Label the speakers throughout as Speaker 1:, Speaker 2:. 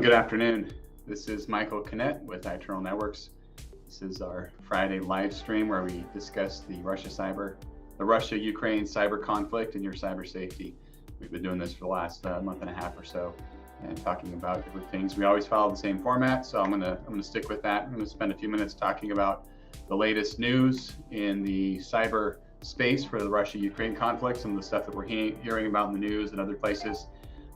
Speaker 1: and good afternoon. This is Michael Canet with iTernal Networks. This is our Friday live stream where we discuss the Russia-Ukraine cyber conflict and your cyber safety. We've been doing this for the last month and a half or so and talking about different things. We always follow the same format, so I'm gonna stick with that. I'm gonna spend a few minutes talking about the latest news in the cyber space for the Russia-Ukraine conflict, some of the stuff that we're hearing about in the news and other places.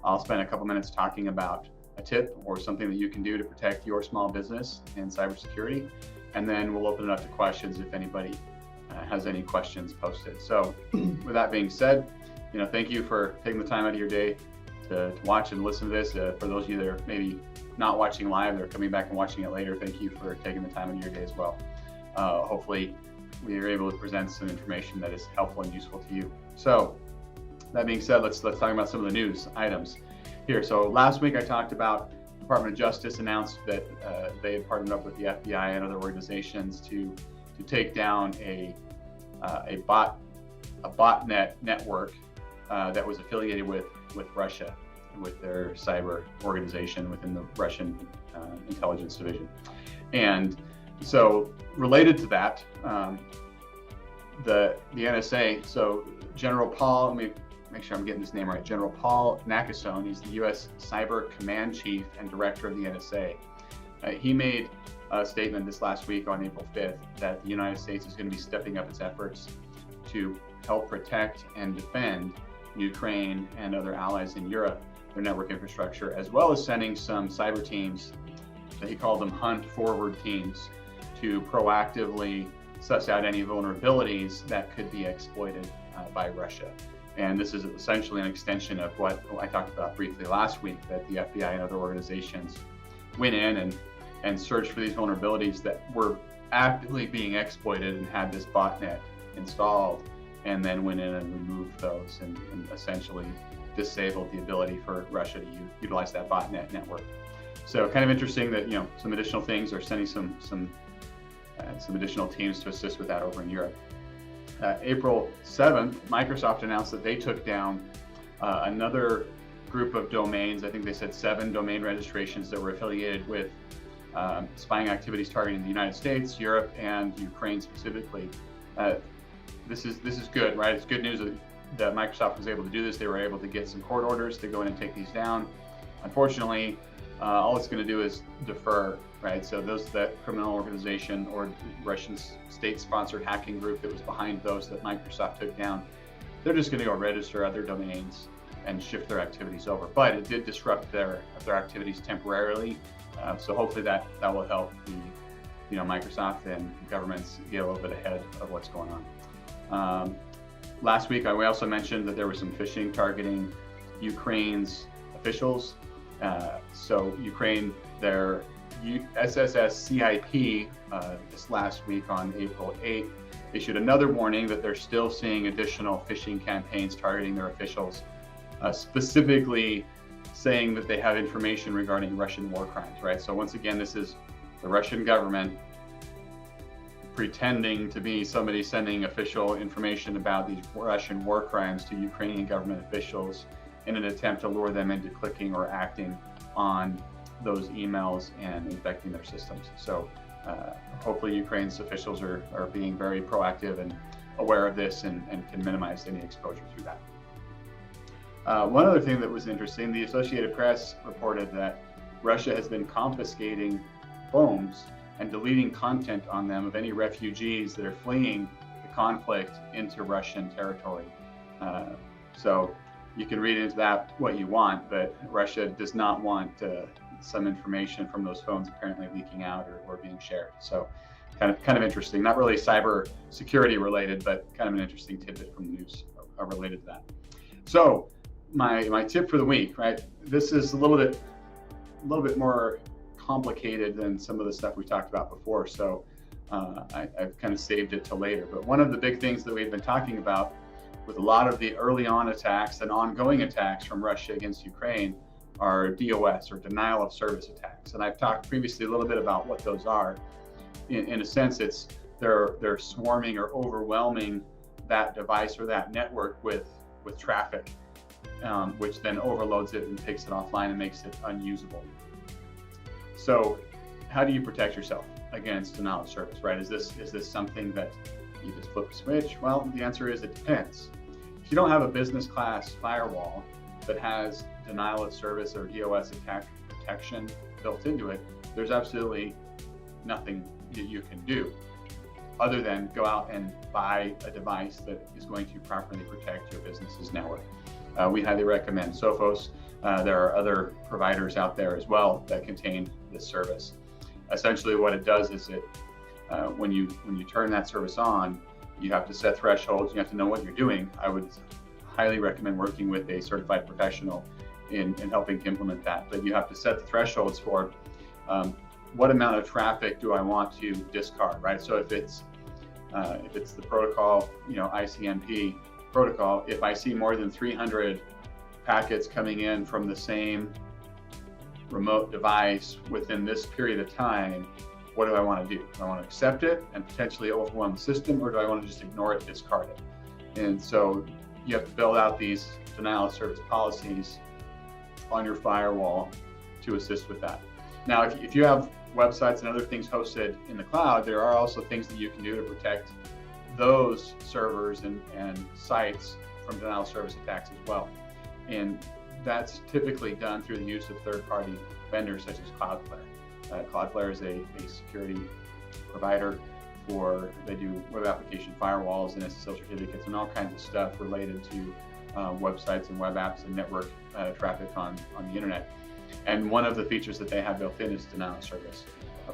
Speaker 1: I'll spend a couple minutes talking about a tip or something that you can do to protect your small business in cybersecurity, and then we'll open it up to questions if anybody has any questions posted. So with that being said, thank you for taking the time out of your day to watch and listen to this. For those of you that are maybe not watching live, they're coming back and watching it later, thank you for taking the time out of your day as well. Hopefully we are able to present some information that is helpful and useful to you. So that being said, let's talk about some of the news items here. So last week I talked about Department of Justice announced that they had partnered up with the FBI and other organizations to take down a botnet network that was affiliated with Russia, with their cyber organization within the Russian intelligence division. And so related to that, the NSA, so General Paul, let me make sure I'm getting this name right, General Paul Nakasone, he's the U.S. Cyber Command Chief and Director of the NSA. He made a statement this last week on April 5th that the United States is going to be stepping up its efforts to help protect and defend Ukraine and other allies in Europe, their network infrastructure, as well as sending some cyber teams, that he called them hunt forward teams, to proactively suss out any vulnerabilities that could be exploited by Russia. And this is essentially an extension of what I talked about briefly last week, that the FBI and other organizations went in and searched for these vulnerabilities that were actively being exploited and had this botnet installed, and then went in and removed those and essentially disabled the ability for Russia to utilize that botnet network. So kind of interesting that some additional things are sending some additional teams to assist with that over in Europe. April 7th, Microsoft announced that they took down another group of domains. I think they said 7 domain registrations that were affiliated with spying activities targeting the United States, Europe, and Ukraine specifically. This is good, right? It's good news that Microsoft was able to do this. They were able to get some court orders to go in and take these down. Unfortunately, all it's going to do is defer, right? So that criminal organization or Russian state-sponsored hacking group that was behind those that Microsoft took down, they're just going to go register other domains and shift their activities over. But it did disrupt their activities temporarily. So hopefully that will help the Microsoft and governments get a little bit ahead of what's going on. Last week, we also mentioned that there was some phishing targeting Ukraine's officials. So Ukraine, their SSS-CIP this last week on April 8th issued another warning that they're still seeing additional phishing campaigns targeting their officials, specifically saying that they have information regarding Russian war crimes, right? So once again, this is the Russian government pretending to be somebody sending official information about these Russian war crimes to Ukrainian government officials in an attempt to lure them into clicking or acting on those emails and infecting their systems. So hopefully Ukraine's officials are being very proactive and aware of this and can minimize any exposure through that. One other thing that was interesting, the Associated Press reported that Russia has been confiscating phones and deleting content on them of any refugees that are fleeing the conflict into Russian territory. So you can read into that what you want, but Russia does not want some information from those phones apparently leaking out or being shared. So kind of interesting, not really cyber security related, but kind of an interesting tidbit from the news related to that. So my tip for the week, right? This is a little bit more complicated than some of the stuff we talked about before. So I've kind of saved it till later. But one of the big things that we've been talking about with a lot of the early on attacks and ongoing attacks from Russia against Ukraine are DOS, or denial of service attacks. And I've talked previously a little bit about what those are. In a sense, they're swarming or overwhelming that device or that network with traffic, which then overloads it and takes it offline and makes it unusable. So how do you protect yourself against denial of service, right? Is this something that you just flip a switch? Well, the answer is it depends. If you don't have a business class firewall that has denial of service or DDoS attack protection built into it, there's absolutely nothing that you can do other than go out and buy a device that is going to properly protect your business's network. We highly recommend Sophos. There are other providers out there as well that contain this service. Essentially what it does is when you turn that service on, you have to set thresholds, you have to know what you're doing. I would highly recommend working with a certified professional in helping to implement that. But you have to set the thresholds for what amount of traffic do I want to discard, right? So if it's the protocol, ICMP protocol, if I see more than 300 packets coming in from the same remote device within this period of time, what do I want to do? Do I want to accept it and potentially overwhelm the system, or do I want to just ignore it, discard it? And so you have to build out these denial of service policies on your firewall to assist with that. Now, if you have websites and other things hosted in the cloud, there are also things that you can do to protect those servers and sites from denial of service attacks as well. And that's typically done through the use of third-party vendors such as Cloudflare. Cloudflare is a security provider they do web application firewalls and SSL certificates and all kinds of stuff related to websites and web apps and network traffic on the internet. And one of the features that they have built in is denial of service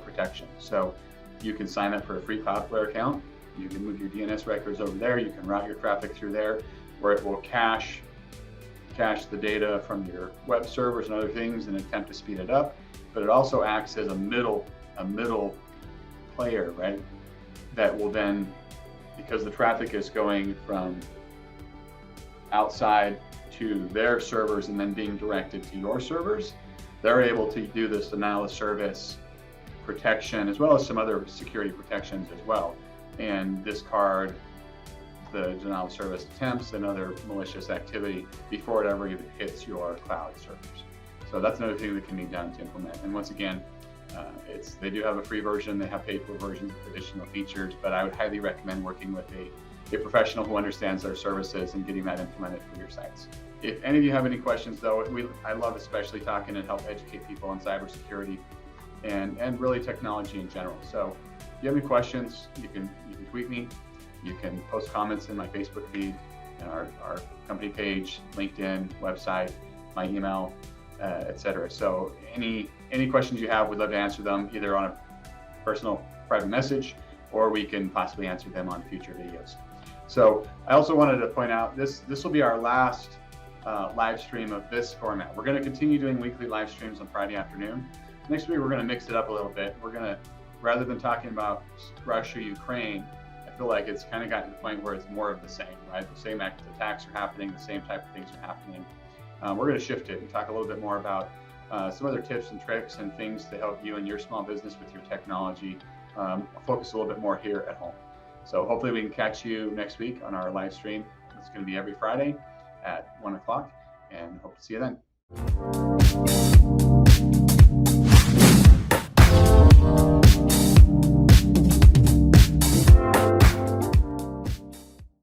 Speaker 1: protection. So you can sign up for a free Cloudflare account. You can move your DNS records over there. You can route your traffic through there, where it will cache the data from your web servers and other things in an attempt to speed it up. But it also acts as a middle player, right? That will then, because the traffic is going from outside to their servers and then being directed to your servers, they're able to do this denial of service protection as well as some other security protections as well, and discard the denial of service attempts and other malicious activity before it ever even hits your cloud servers. So that's another thing that can be done to implement. And once again, they do have a free version, they have paid for versions with additional features, but I would highly recommend working with a professional who understands their services and getting that implemented for your sites. If any of you have any questions though, I love especially talking and help educate people on cybersecurity and really technology in general. So if you have any questions, you can tweet me, you can post comments in my Facebook feed, and our company page, LinkedIn, website, my email, etc. So any questions you have, we'd love to answer them either on a personal private message, or we can possibly answer them on future videos. So I also wanted to point out this will be our last live stream of this format. We're going to continue doing weekly live streams on Friday afternoon. Next week we're going to mix it up a little bit. We're going to, rather than talking about Russia, Ukraine, I feel like it's kind of gotten to the point where it's more of the same, right? The same attacks are happening, the same type of things are happening. We're going to shift it and talk a little bit more about some other tips and tricks and things to help you and your small business with your technology. Focus a little bit more here at home. So hopefully we can catch you next week on our live stream. It's going to be every Friday at 1 o'clock, and hope to see you then.